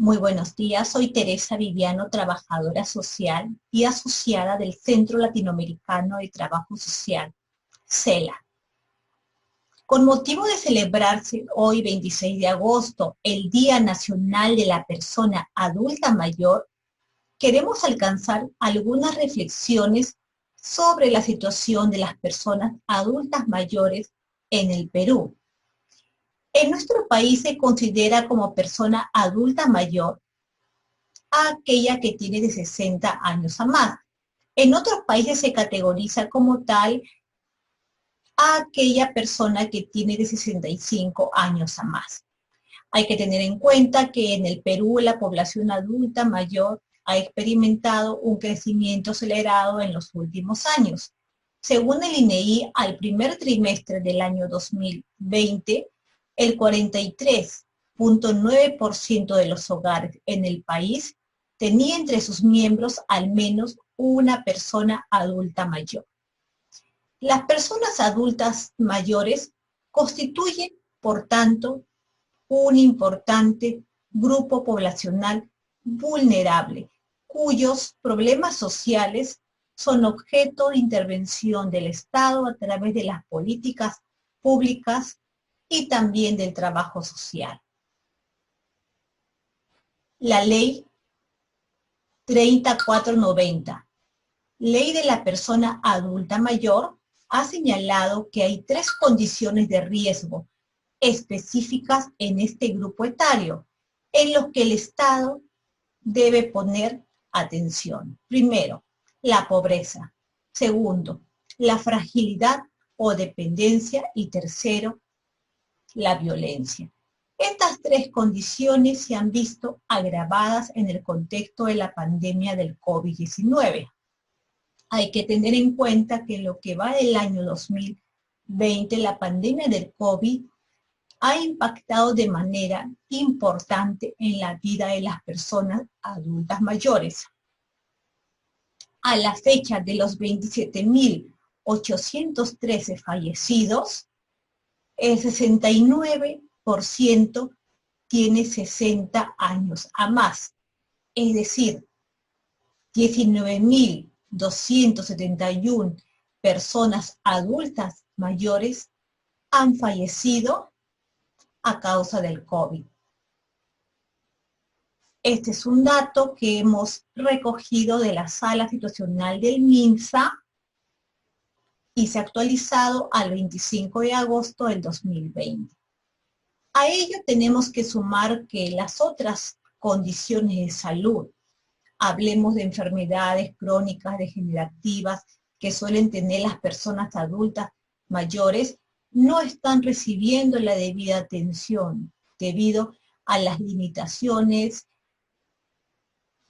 Muy buenos días, soy Teresa Viviano, trabajadora social y asociada del Centro Latinoamericano de Trabajo Social, CELA. Con motivo de celebrarse hoy, 26 de agosto, el Día Nacional de la Persona Adulta Mayor, queremos alcanzar algunas reflexiones sobre la situación de las personas adultas mayores en el Perú. En nuestro país se considera como persona adulta mayor a aquella que tiene de 60 años a más. En otros países se categoriza como tal a aquella persona que tiene de 65 años a más. Hay que tener en cuenta que en el Perú la población adulta mayor ha experimentado un crecimiento acelerado en los últimos años. Según el INEI, al primer trimestre del año 2020, el 43,9% de los hogares en el país tenía entre sus miembros al menos una persona adulta mayor. Las personas adultas mayores constituyen, por tanto, un importante grupo poblacional vulnerable, cuyos problemas sociales son objeto de intervención del Estado a través de las políticas públicas y también del trabajo social. La ley 3490, Ley de la Persona Adulta Mayor, ha señalado que hay 3 condiciones de riesgo específicas en este grupo etario, en los que el Estado debe poner atención. Primero, la pobreza. Segundo, la fragilidad o dependencia. Y tercero, la violencia. Estas 3 condiciones se han visto agravadas en el contexto de la pandemia del COVID-19. Hay que tener en cuenta que en lo que va del año 2020, la pandemia del COVID ha impactado de manera importante en la vida de las personas adultas mayores. A la fecha de los 27.813 fallecidos, el 69% tiene 60 años a más, es decir, 19.271 personas adultas mayores han fallecido a causa del COVID. Este es un dato que hemos recogido de la Sala Situacional del MINSA y se ha actualizado al 25 de agosto del 2020. A ello tenemos que sumar que las otras condiciones de salud, hablemos de enfermedades crónicas degenerativas que suelen tener las personas adultas mayores, no están recibiendo la debida atención debido a las limitaciones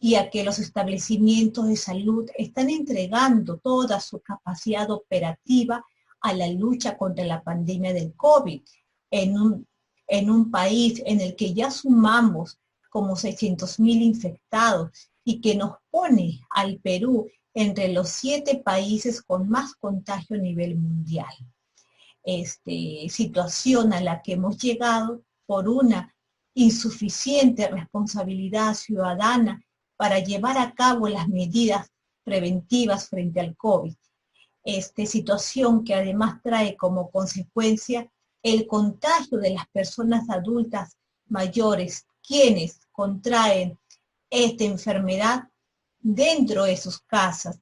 y a que los establecimientos de salud están entregando toda su capacidad operativa a la lucha contra la pandemia del COVID, en un país en el que ya sumamos como 600.000 infectados y que nos pone al Perú entre los 7 países con más contagio a nivel mundial. Situación a la que hemos llegado por una insuficiente responsabilidad ciudadana para llevar a cabo las medidas preventivas frente al COVID. Situación que además trae como consecuencia el contagio de las personas adultas mayores, quienes contraen esta enfermedad dentro de sus casas,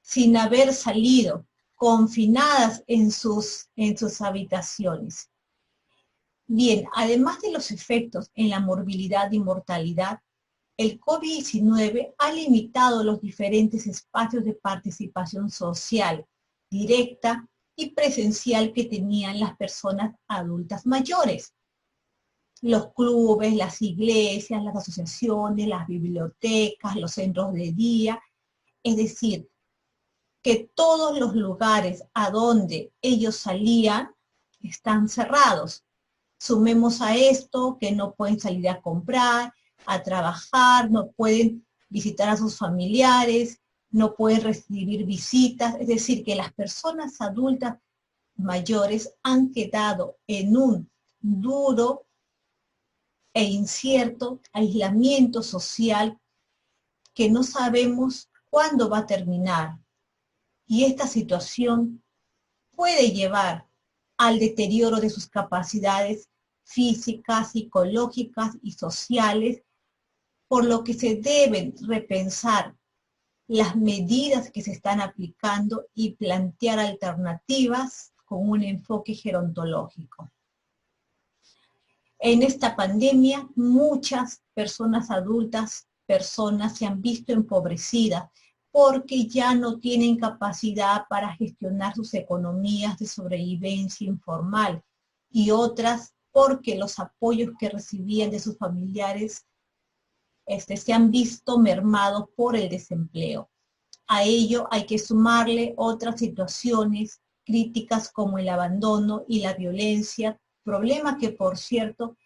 sin haber salido, confinadas en sus habitaciones. Bien, además de los efectos en la morbilidad y mortalidad, el COVID-19 ha limitado los diferentes espacios de participación social, directa y presencial que tenían las personas adultas mayores. Los clubes, las iglesias, las asociaciones, las bibliotecas, los centros de día, es decir, que todos los lugares a donde ellos salían están cerrados. Sumemos a esto que no pueden salir a comprar, a trabajar, no pueden visitar a sus familiares, no pueden recibir visitas, es decir, que las personas adultas mayores han quedado en un duro e incierto aislamiento social que no sabemos cuándo va a terminar. Y esta situación puede llevar al deterioro de sus capacidades físicas, psicológicas y sociales, por lo que se deben repensar las medidas que se están aplicando y plantear alternativas con un enfoque gerontológico. En esta pandemia, muchas personas adultas, se han visto empobrecidas porque ya no tienen capacidad para gestionar sus economías de sobrevivencia informal, y otras porque los apoyos que recibían de sus familiares se han visto mermados por el desempleo. A ello hay que sumarle otras situaciones críticas como el abandono y la violencia, problema que, por cierto,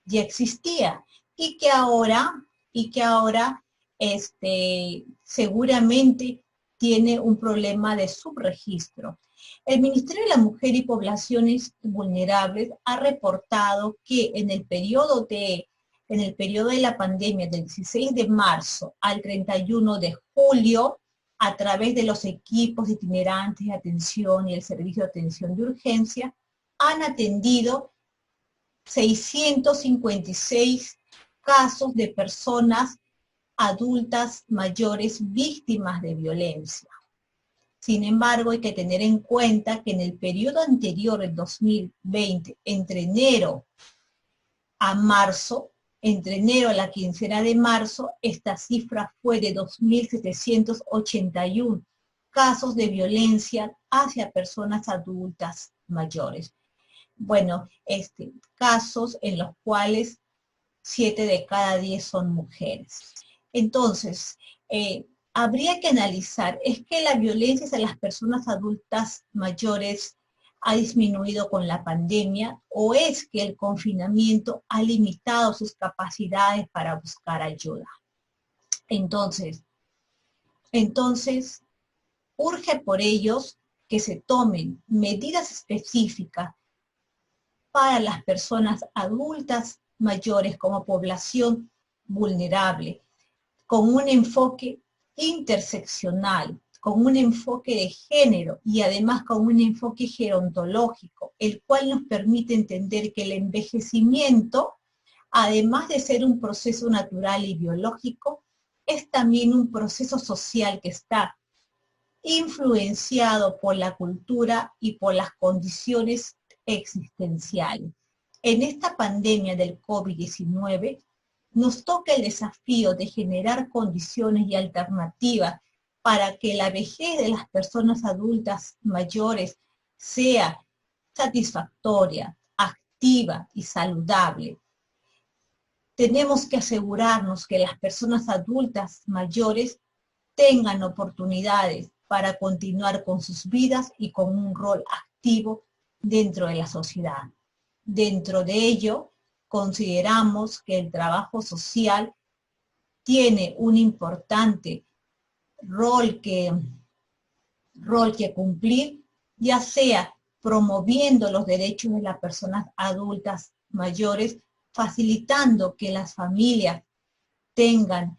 ya existía y que ahora seguramente tiene un problema de subregistro. El Ministerio de la Mujer y Poblaciones Vulnerables ha reportado que en el periodo de la pandemia, del 16 de marzo al 31 de julio, a través de los equipos itinerantes de atención y el servicio de atención de urgencia, han atendido 656 casos de personas adultas mayores víctimas de violencia. Sin embargo, hay que tener en cuenta que en el periodo anterior, el 2020, entre enero a marzo, entre enero a la quincena de marzo, esta cifra fue de 2.781 casos de violencia hacia personas adultas mayores. Bueno, casos en los cuales 7 de cada 10 son mujeres. Entonces, habría que analizar, ¿es que la violencia hacia las personas adultas mayores ha disminuido con la pandemia, o es que el confinamiento ha limitado sus capacidades para buscar ayuda? Entonces, urge por ellos que se tomen medidas específicas para las personas adultas mayores como población vulnerable, con un enfoque interseccional, con un enfoque de género y además con un enfoque gerontológico, el cual nos permite entender que el envejecimiento, además de ser un proceso natural y biológico, es también un proceso social que está influenciado por la cultura y por las condiciones existenciales. En esta pandemia del COVID-19 nos toca el desafío de generar condiciones y alternativas para que la vejez de las personas adultas mayores sea satisfactoria, activa y saludable. Tenemos que asegurarnos que las personas adultas mayores tengan oportunidades para continuar con sus vidas y con un rol activo dentro de la sociedad. Dentro de ello, consideramos que el trabajo social tiene un importante rol que cumplir, ya sea promoviendo los derechos de las personas adultas mayores, facilitando que las familias tengan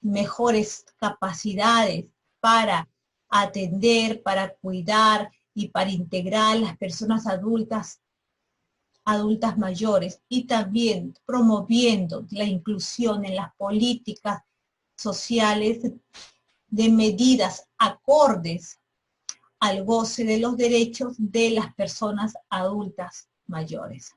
mejores capacidades para atender, para cuidar y para integrar a las personas adultas mayores, y también promoviendo la inclusión en las políticas sociales de medidas acordes al goce de los derechos de las personas adultas mayores.